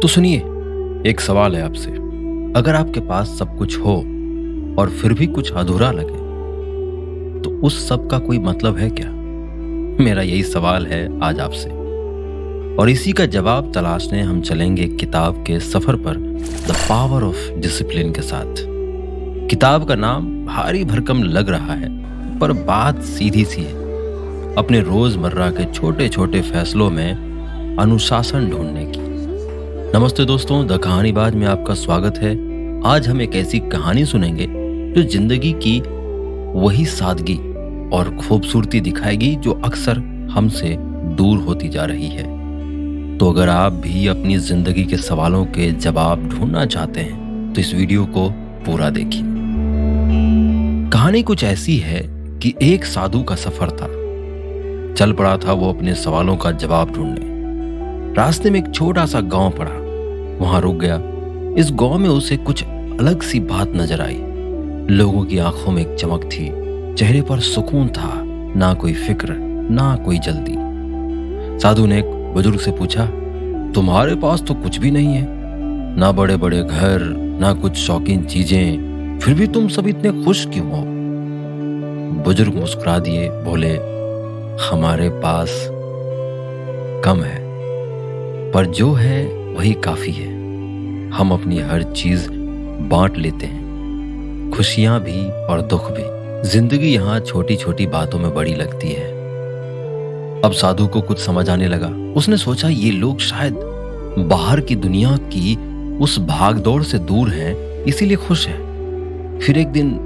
तो सुनिए, एक सवाल है आपसे। अगर आपके पास सब कुछ हो और फिर भी कुछ अधूरा लगे, तो उस सब का कोई मतलब है क्या? मेरा यही सवाल है आज आपसे, और इसी का जवाब तलाशने हम चलेंगे किताब के सफर पर, द पावर ऑफ डिसिप्लिन के साथ। किताब का नाम भारी भरकम लग रहा है, पर बात सीधी सी है। अपने रोजमर्रा के छोटे छोटे फैसलों में अनुशासन ढूंढने की। नमस्ते दोस्तों, द कहानीबाज में आपका स्वागत है। आज हम एक ऐसी कहानी सुनेंगे जो जिंदगी की वही सादगी और खूबसूरती दिखाएगी जो अक्सर हमसे दूर होती जा रही है। तो अगर आप भी अपनी जिंदगी के सवालों के जवाब ढूंढना चाहते हैं तो इस वीडियो को पूरा देखिए। कहानी कुछ ऐसी है कि एक साधु का सफर था। चल पड़ा था वो अपने सवालों का जवाब ढूंढने। रास्ते में एक छोटा सा गांव पड़ा, वहां रुक गया। इस गांव में उसे कुछ अलग सी बात नजर आई। लोगों की आंखों में एक चमक थी, चेहरे पर सुकून था, ना कोई फिक्र ना कोई जल्दी। साधु ने एक बुजुर्ग से पूछा, तुम्हारे पास तो कुछ भी नहीं है, ना बड़े बड़े घर ना कुछ शौकीन चीजें, फिर भी तुम सब इतने खुश क्यों हो? बुजुर्ग मुस्कुरा दिए, बोले, हमारे पास कम है, पर जो है वही काफी है। हम अपनी हर चीज बांट लेते हैं, खुशियां भी और दुख भी। जिंदगी यहां छोटी छोटी बातों में बड़ी लगती है। अब साधु को कुछ समझ आने लगा। उसने सोचा, ये लोग शायद बाहर की दुनिया की उस भागदौड़ से दूर हैं, इसीलिए खुश हैं। फिर एक दिन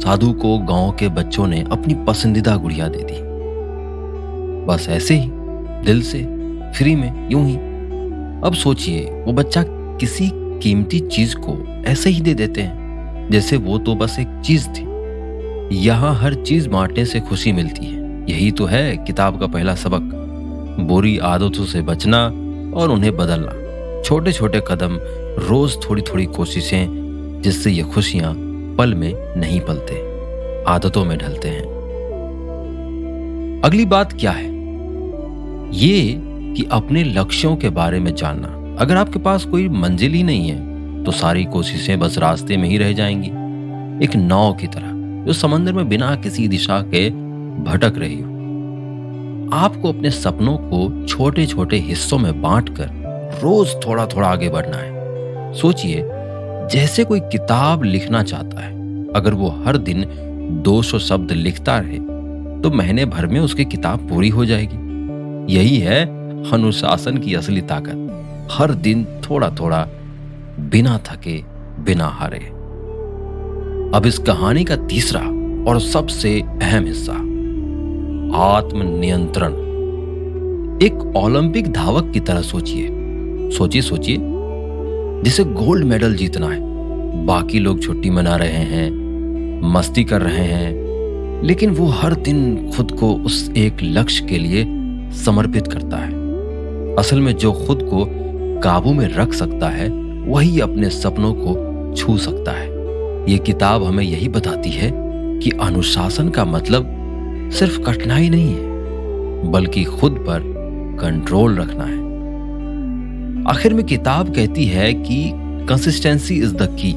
साधु को गांव के बच्चों ने अपनी पसंदीदा गुड़िया दे दी। बस ऐसे ही, दिल से, फ्री में, यूं ही। अब सोचिए, वो बच्चा किसी कीमती चीज को ऐसे ही दे देते हैं जैसे वो तो बस एक चीज थी। यहां हर चीज बांटने से खुशी मिलती है। यही तो है किताब का पहला सबक, बुरी आदतों से बचना और उन्हें बदलना। छोटे छोटे कदम, रोज थोड़ी थोड़ी कोशिशें, जिससे ये खुशियां पल में नहीं पलते, आदतों में ढलते हैं। अगली बात क्या है? ये कि अपने लक्ष्यों के बारे में जानना। अगर आपके पास कोई मंजिल ही नहीं है तो सारी कोशिशें बस रास्ते में ही रह जाएंगी, एक नाव की तरह जो समंदर में बिना किसी दिशा के भटक रही हो। आपको अपने सपनों को छोटे छोटे हिस्सों में बांटकर रोज थोड़ा थोड़ा आगे बढ़ना है। सोचिए, जैसे कोई किताब लिखना चाहता है, अगर वो हर दिन 200 शब्द लिखता रहे तो महीने भर में उसकी किताब पूरी हो जाएगी। यही है अनुशासन की असली ताकत। हर दिन थोड़ा थोड़ा, बिना थके, बिना हारे। अब इस कहानी का तीसरा और सबसे अहम हिस्सा, आत्मनियंत्रण। एक ओलंपिक धावक की तरह सोचिए, जिसे गोल्ड मेडल जीतना है। बाकी लोग छुट्टी मना रहे हैं, मस्ती कर रहे हैं, लेकिन वो हर दिन खुद को उस एक लक्ष्य के लिए समर्पित करता है। असल में जो खुद को काबू में रख सकता है वही अपने सपनों को छू सकता है। ये किताब हमें यही बताती है कि अनुशासन का मतलब सिर्फ कठिनाई नहीं है, बल्कि खुद पर कंट्रोल रखना है। आखिर में किताब कहती है कि कंसिस्टेंसी इज द की।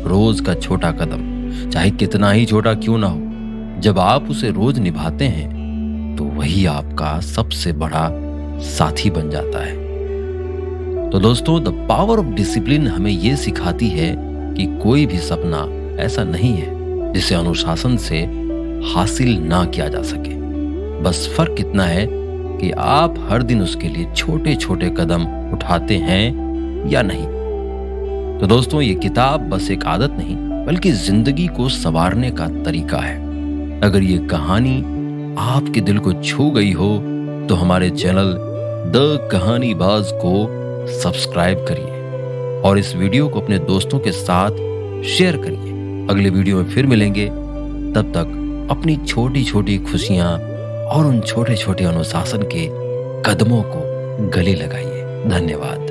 रोज का छोटा कदम, चाहे कितना ही छोटा क्यों ना हो, जब आप उसे रोज निभाते हैं तो वही आपका सबसे बड़ा साथी बन जाता है। तो दोस्तों, द पावर ऑफ डिसिप्लिन हमें यह सिखाती है कि कोई भी सपना ऐसा नहीं है जिसे अनुशासन से हासिल ना किया जा सके। बस फर्क इतना है कि आप हर दिन उसके लिए छोटे छोटे कदम उठाते हैं या नहीं। तो दोस्तों, ये किताब बस एक आदत नहीं, बल्कि जिंदगी को संवारने का तरीका है। अगर ये कहानी आपके दिल को छू गई हो तो हमारे चैनल द कहानीबाज को सब्सक्राइब करिए और इस वीडियो को अपने दोस्तों के साथ शेयर करिए। अगले वीडियो में फिर मिलेंगे। तब तक अपनी छोटी छोटी खुशियां और उन छोटे छोटे अनुशासन के कदमों को गले लगाइए। धन्यवाद।